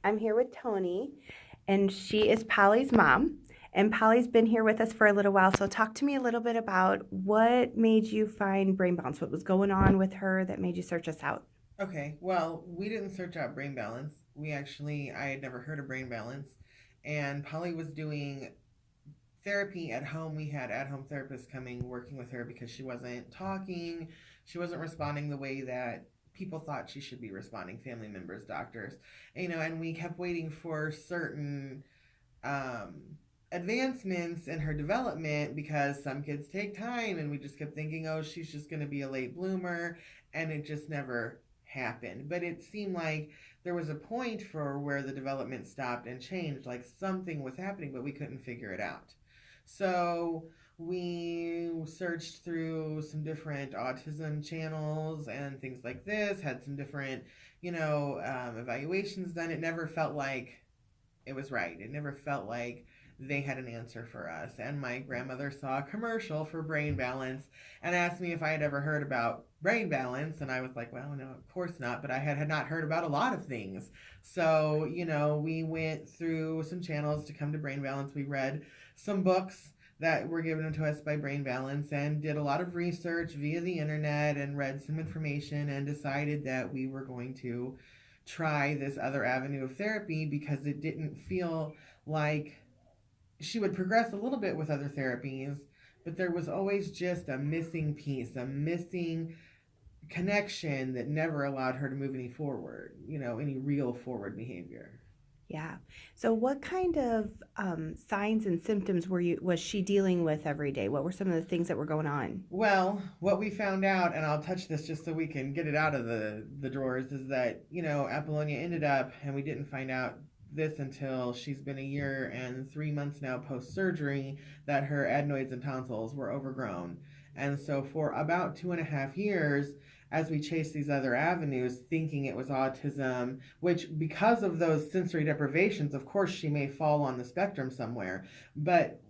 I'm here with Tony, and she is Polly's mom. And Polly's been here with us for a little while. So, talk to me a little bit about what made you find Brain Balance. What was going on with her that made you search us out? Okay, well, we didn't search out brain balance. I had never heard of brain balance. And Polly was doing therapy at home. We had at home therapists coming, working with her because she wasn't talking. She wasn't responding the way that people thought she should be responding, family members, doctors. And we kept waiting for certain um, advancements in her development because some kids take time, and we just kept thinking, oh, she's just going to be a late bloomer, and it just never happened. But it seemed like there was a point for where the development stopped and changed, like something was happening, but we couldn't figure it out. So we searched through some different autism channels and things like this, had some different, evaluations done. It never felt like it was right. It never felt like they had an answer for us. And my grandmother saw a commercial for Brain Balance and asked me if I had ever heard about Brain Balance. And I was like, well, no, of course not. But I had not heard about a lot of things. So, we went through some channels to come to Brain Balance. We read some books that were given to us by Brain Balance and did a lot of research via the internet and read some information and decided that we were going to try this other avenue of therapy because it didn't feel like she would progress a little bit with other therapies, but there was always just a missing piece, a missing connection that never allowed her to move any forward, any real forward behavior. Yeah. So, what kind of signs and symptoms was she dealing with every day? What were some of the things that were going on? Well, what we found out, and I'll touch this just so we can get it out of the drawers, is that, Apollonia ended up, and we didn't find out this until she's been a year and 3 months now post surgery, that her adenoids and tonsils were overgrown. And so for about 2.5 years, as we chased these other avenues, thinking it was autism, which because of those sensory deprivations, of course, she may fall on the spectrum somewhere, but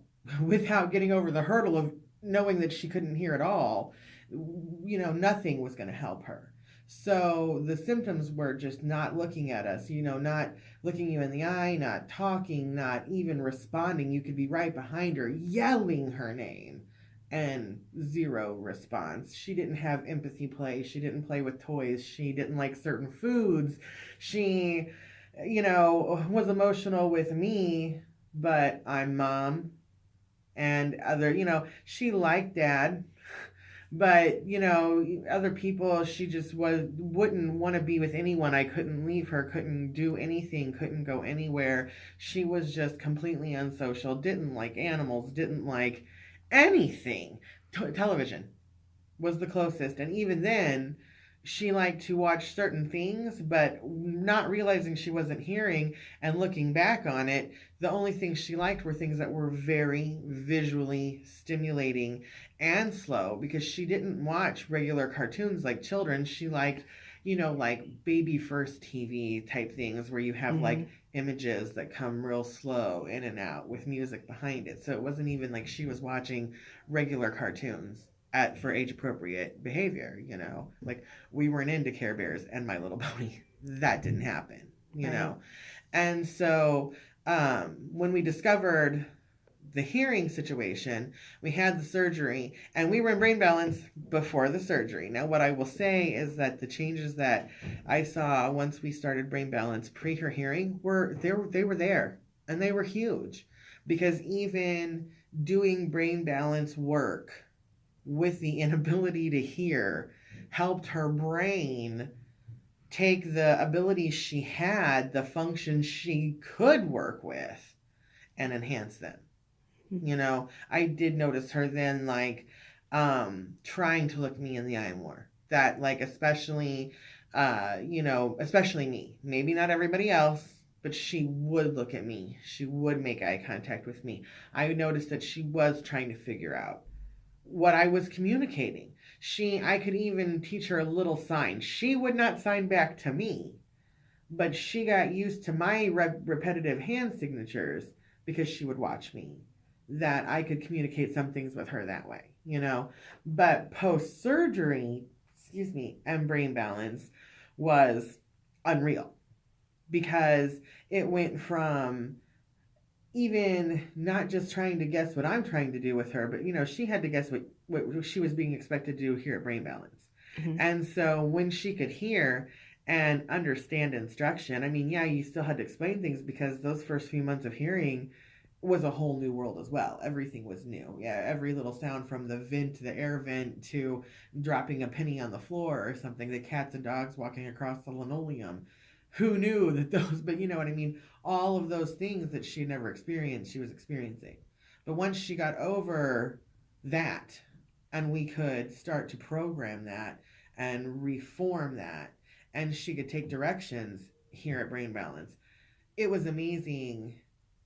without getting over the hurdle of knowing that she couldn't hear at all, nothing was going to help her. So the symptoms were just not looking at us, not looking you in the eye, not talking, not even responding. You could be right behind her, yelling her name, and zero response. She didn't have empathy play. She didn't play with toys. She didn't like certain foods. She, was emotional with me, but I'm mom and other, she liked dad, but other people, she just wouldn't want to be with anyone. I couldn't leave her, couldn't do anything, couldn't go anywhere. She was just completely unsocial, didn't like animals, didn't like anything. Television was the closest, and even then she liked to watch certain things, but not realizing she wasn't hearing and looking back on it, the only things she liked were things that were very visually stimulating and slow because she didn't watch regular cartoons like children. She liked, like baby first TV type things where you have Hmm. like images that come real slow in and out with music behind it. So it wasn't even like she was watching regular cartoons at for age appropriate behavior, like we weren't into Care Bears and My Little Pony. That didn't happen, Right. and so when we discovered the hearing situation, we had the surgery and we were in brain balance before the surgery. Now, what I will say is that the changes that I saw once we started brain balance pre her hearing they were there, and they were huge because even doing brain balance work with the inability to hear helped her brain take the abilities she had, the functions she could work with, and enhance them. I did notice her then, like, trying to look me in the eye more. That, like, especially me. Maybe not everybody else, but she would look at me. She would make eye contact with me. I noticed that she was trying to figure out what I was communicating. I could even teach her a little sign. She would not sign back to me, but she got used to my repetitive hand signatures because she would watch me, that I could communicate some things with her that way. But post surgery, excuse me, and brain balance was unreal. because it went from even not just trying to guess what I'm trying to do with her, but she had to guess what she was being expected to do here at Brain Balance. Mm-hmm. And so when she could hear and understand instruction, I mean, yeah, you still had to explain things because those first few months of hearing was a whole new world as well. Everything was new. Yeah, every little sound from the vent, the air vent, to dropping a penny on the floor or something, the cats and dogs walking across the linoleum. Who knew that those, but you know what I mean? All of those things that she had never experienced, she was experiencing. But once she got over that, and we could start to program that and reform that, and she could take directions here at Brain Balance, it was amazing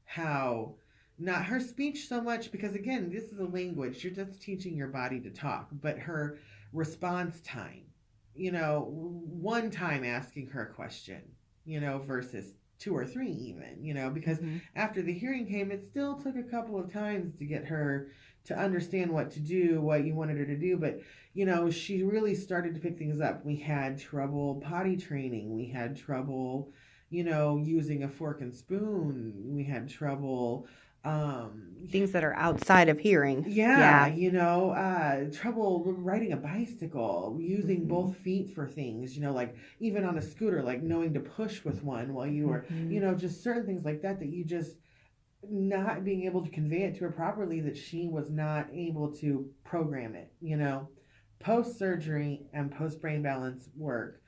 how not her speech so much, because again, this is a language, you're just teaching your body to talk, but her response time, one time asking her a question, versus two or three even, because Mm-hmm. after the hearing came, it still took a couple of times to get her to understand what to do, what you wanted her to do. But, she really started to pick things up. We had trouble potty training. We had trouble, using a fork and spoon. We had trouble, Things that are outside of hearing. yeah, trouble riding a bicycle, using Mm-hmm. both feet for things, like even on a scooter, like knowing to push with one while you were, Mm-hmm. just certain things like that you just not being able to convey it to her properly, that she was not able to program it, Post surgery and post Brain Balance work,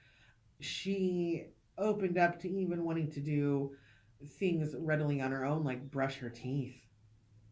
she opened up to even wanting to do things readily on her own, like brush her teeth.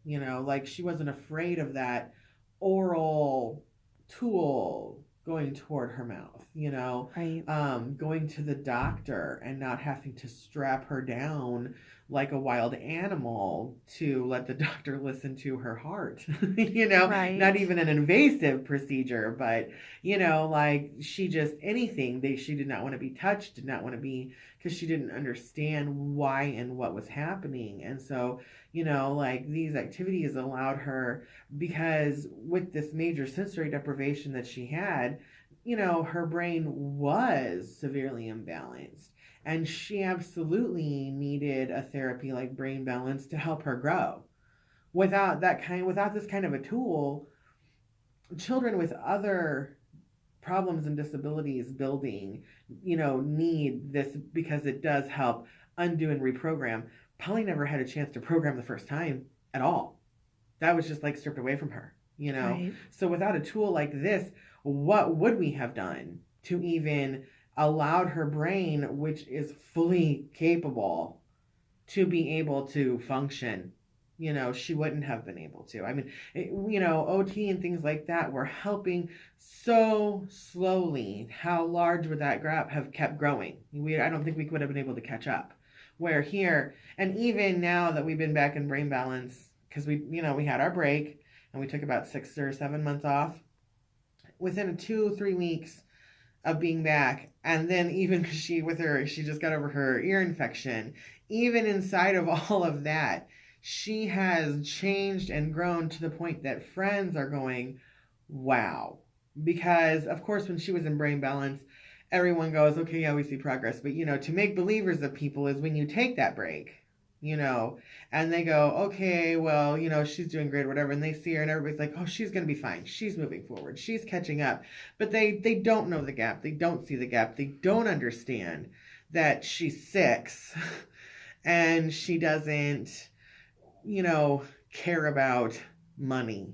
Like she wasn't afraid of that oral tool going toward her mouth, Right. going to the doctor and not having to strap her down like a wild animal to let the doctor listen to her heart, Right. not even an invasive procedure, but, like she just anything, she did not want to be touched, did not want to be, because she didn't understand why and what was happening. And so, like these activities allowed her, because with this major sensory deprivation that she had, her brain was severely imbalanced. And she absolutely needed a therapy like Brain Balance to help her grow. Without this kind of a tool, children with other problems and disabilities building, need this, because it does help undo and reprogram. Polly never had a chance to program the first time at all. That was just like stripped away from her. Right. So without a tool like this, what would we have done to even allowed her brain, which is fully capable, to be able to function? She wouldn't have been able to. I mean, OT and things like that were helping so slowly. How large would that gap have kept growing? I don't think we would have been able to catch up. Where here, and even now that we've been back in Brain Balance, because we had our break and we took about 6 or 7 months off, within 2-3 weeks of being back, and then even she just got over her ear infection, even inside of all of that, she has changed and grown to the point that friends are going, wow. Because of course when she was in Brain Balance, everyone goes, okay, yeah, we see progress. But to make believers of people is when you take that break, and they go, okay, well, she's doing great, whatever. And they see her and everybody's like, oh, she's going to be fine. She's moving forward. She's catching up. But they don't know the gap. They don't see the gap. They don't understand that she's 6 and she doesn't, care about money.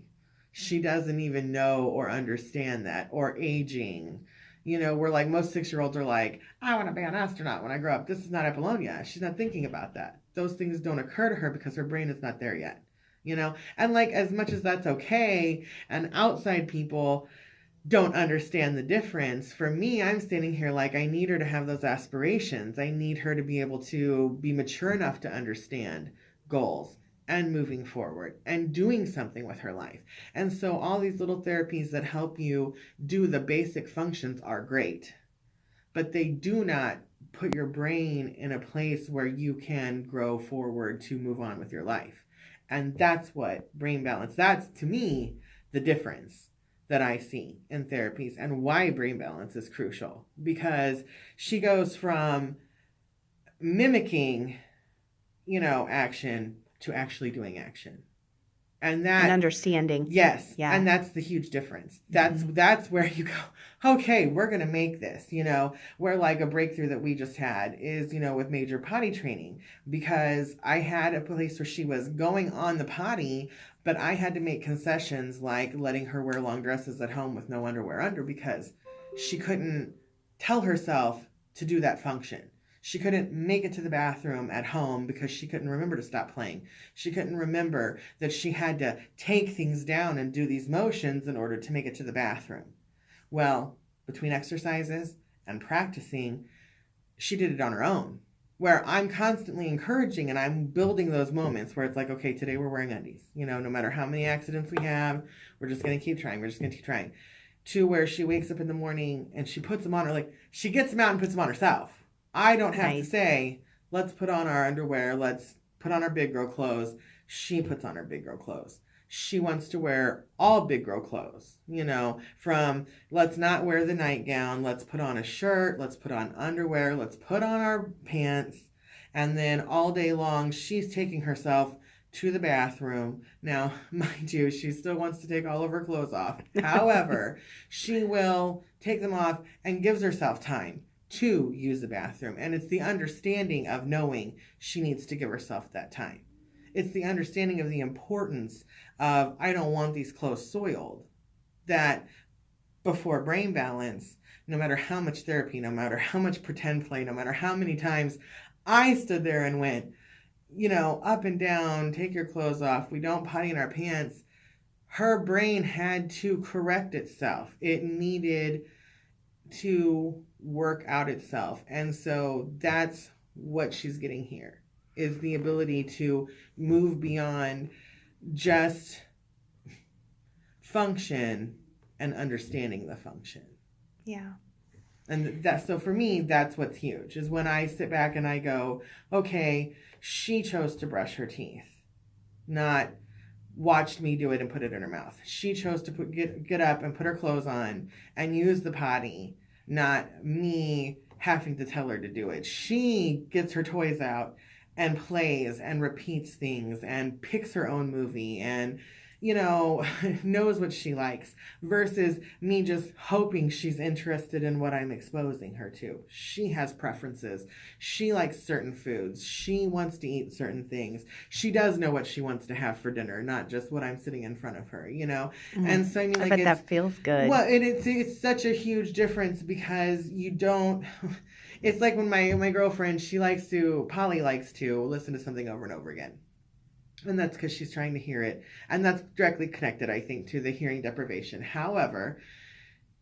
She doesn't even know or understand that, or aging. We're like, most 6-year-olds are like, I want to be an astronaut when I grow up. This is not Apollonia. She's not thinking about that. Those things don't occur to her because her brain is not there yet. And like, as much as that's okay, and outside people don't understand the difference, for me, I'm standing here like, I need her to have those aspirations. I need her to be able to be mature enough to understand goals and moving forward and doing something with her life. And so all these little therapies that help you do the basic functions are great, but they do not put your brain in a place where you can grow forward to move on with your life. And that's what Brain Balance, that's to me the difference that I see in therapies, and why Brain Balance is crucial, because she goes from mimicking, action to actually doing action. And that, and understanding. yes. Yeah. And that's the huge difference. That's where you go, okay, we're going to make this, where like a breakthrough that we just had is, with major potty training, because I had a place where she was going on the potty, but I had to make concessions like letting her wear long dresses at home with no underwear under, because she couldn't tell herself to do that function. She couldn't make it to the bathroom at home because she couldn't remember to stop playing. She couldn't remember that she had to take things down and do these motions in order to make it to the bathroom. Well, between exercises and practicing, she did it on her own, where I'm constantly encouraging and I'm building those moments where it's like, okay, today we're wearing undies. No matter how many accidents we have, we're just going to keep trying. We're just going to keep trying. To where she wakes up in the morning and she puts them on her, like she gets them out and puts them on herself. I don't have to say, let's put on our underwear, let's put on our big girl clothes. She puts on her big girl clothes. She wants to wear all big girl clothes, from let's not wear the nightgown, let's put on a shirt, let's put on underwear, let's put on our pants. And then all day long, she's taking herself to the bathroom. Now, mind you, she still wants to take all of her clothes off. However, she will take them off and gives herself time to use the bathroom. And it's the understanding of knowing she needs to give herself that time. It's the understanding of the importance of, I don't want these clothes soiled. That before Brain Balance, no matter how much therapy, no matter how much pretend play, no matter how many times I stood there and went, up and down, take your clothes off, we don't potty in our pants, her brain had to correct itself. It needed to work out itself. And so that's what she's getting here, is the ability to move beyond just function and understanding the function. Yeah. And so for me, that's what's huge, is when I sit back and I go, okay, she chose to brush her teeth, not watched me do it and put it in her mouth. She chose to get up and put her clothes on and use the potty, not me having to tell her to do it. She gets her toys out and plays and repeats things and picks her own movie and, knows what she likes, versus me just hoping she's interested in what I'm exposing her to. She has preferences. She likes certain foods. She wants to eat certain things. She does know what she wants to have for dinner, not just what I'm sitting in front of her, Mm-hmm. And so, I bet that feels good. Well, it's such a huge difference, because you don't... It's like when my girlfriend, Polly likes to listen to something over and over again. And that's because she's trying to hear it. And that's directly connected, I think, to the hearing deprivation. However,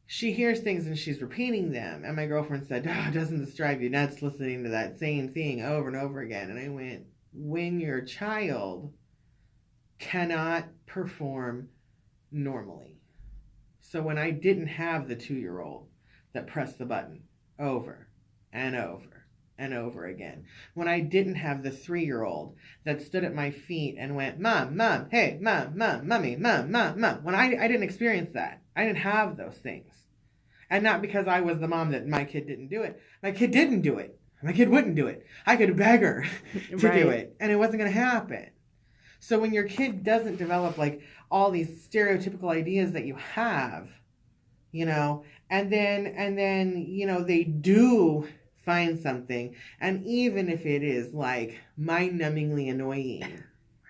she hears things and she's repeating them. And my girlfriend said, doesn't this drive you nuts listening to that same thing over and over again? And I went, when your child cannot perform normally. So when I didn't have the 2-year-old that pressed the button over and over and over again, when I didn't have the 3-year-old that stood at my feet and went, Mom, Mom, hey, Mom, Mom, Mommy, Mom, Mom, Mom, when I didn't experience that, I didn't have those things. And not because I was the mom that my kid didn't do it. My kid didn't do it. My kid wouldn't do it. I could beg her to do it, and it wasn't going to happen. So when your kid doesn't develop like all these stereotypical ideas that you have, and then they do find something, and even if it is like mind-numbingly annoying,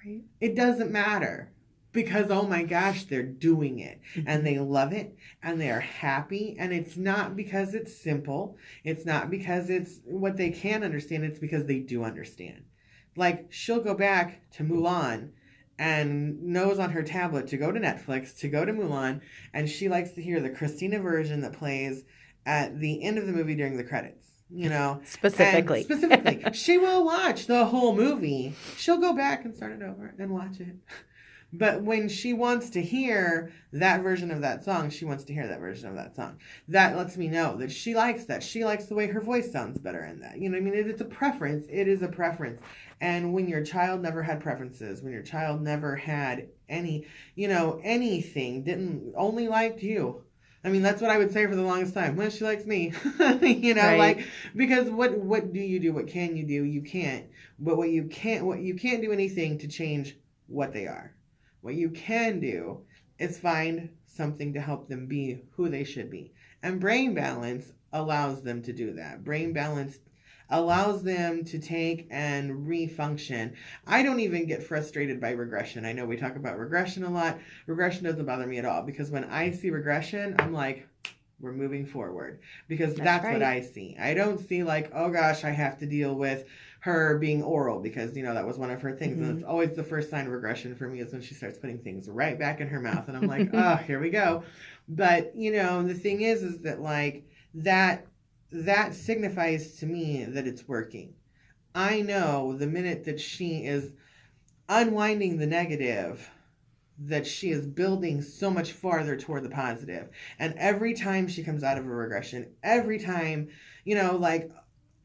right? It doesn't matter, because oh my gosh, they're doing it and they love it and they are happy, and it's not because it's simple, it's not because it's what they can understand, it's because they do understand. Like, she'll go back to Mulan and knows on her tablet to go to Netflix, to go to Mulan, and she likes to hear the Christina version that plays at the end of the movie during the credits. Specifically. She will watch the whole movie. She'll go back and start it over and watch it. But when she wants to hear that version of that song, she wants to hear that version of that song. That lets me know that she likes that. She likes the way her voice sounds better in that. It's a preference. It is a preference. And when your child never had preferences, when your child never had any, anything, only liked you, I mean, that's what I would say for the longest time. Well, she likes me, Right. like, because what do you do? What can you do? You can't. But what you can't do anything to change what they are. What you can do is find something to help them be who they should be. And brain balance allows them to do that. Brain balance allows them to take and refunction. I don't even get frustrated by regression. I know we talk about regression a lot. Regression doesn't bother me at all because when I see regression, I'm like, we're moving forward, because that's right. what I see. I don't see like, oh gosh, I have to deal with her being oral because that was one of her things. And it's always the first sign of regression for me is when she starts putting things right back in her mouth. And I'm like, oh, here we go. But the thing is that like that signifies to me that it's working. I know the minute that she is unwinding the negative, that she is building so much farther toward the positive. And every time she comes out of a regression, every time,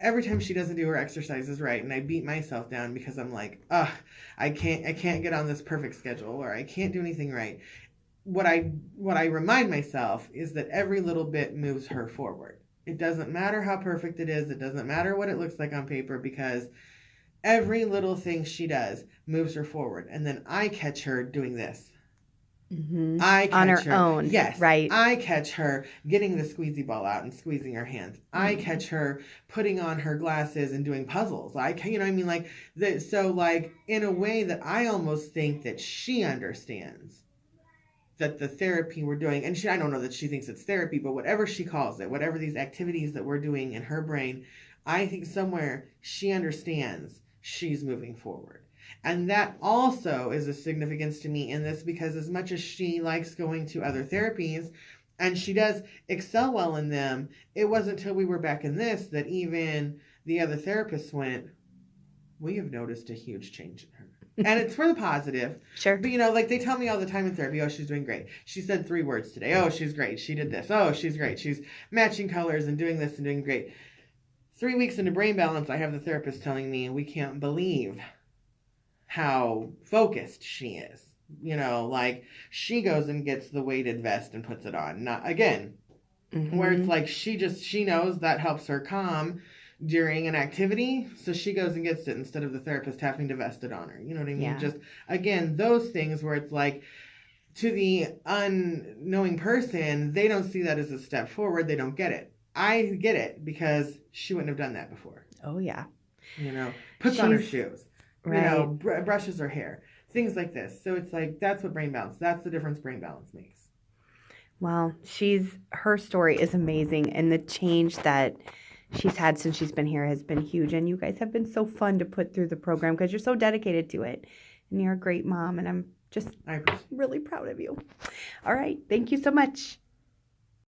every time she doesn't do her exercises right, and I beat myself down because I'm like, I can't get on this perfect schedule, or I can't do anything right. What I remind myself is that every little bit moves her forward. It doesn't matter how perfect it is. It doesn't matter what it looks like on paper, because every little thing she does moves her forward. And then I catch her doing this. Mm-hmm. I catch on her her own. Yes. Right. I catch her getting the squeezy ball out and squeezing her hands. I catch her putting on her glasses and doing puzzles. Like that. So like in a way that I almost think that she understands that the therapy we're doing, and I don't know that she thinks it's therapy, but whatever she calls it, whatever these activities that we're doing in her brain, I think somewhere she understands she's moving forward. And that also is a significance to me in this, because as much as she likes going to other therapies, and she does excel well in them, it wasn't until we were back in this that even the other therapists went, we have noticed a huge change in her. And it's for the positive. Sure. But, like they tell me all the time in therapy, oh, she's doing great. She said 3 words today. Oh, she's great. She did this. Oh, she's great. She's matching colors and doing this and doing great. 3 weeks into brain balance, I have the therapist telling me we can't believe how focused she is. Like she goes and gets the weighted vest and puts it on. Not again, where it's like she knows that helps her calm during an activity, so she goes and gets it instead of the therapist having to vest it on her. You know what I mean? Yeah. Just again, those things where it's like, to the unknowing person, they don't see that as a step forward. They don't get it. I get it, because she wouldn't have done that before. Oh yeah. Puts on her shoes. Right. Brushes her hair. Things like this. So it's like, that's what brain balance. That's the difference brain balance makes. Well, her story is amazing, and the change that she's had since she's been here has been huge. And you guys have been so fun to put through the program because you're so dedicated to it, and you're a great mom, and I'm just really proud of you. All right. Thank you so much.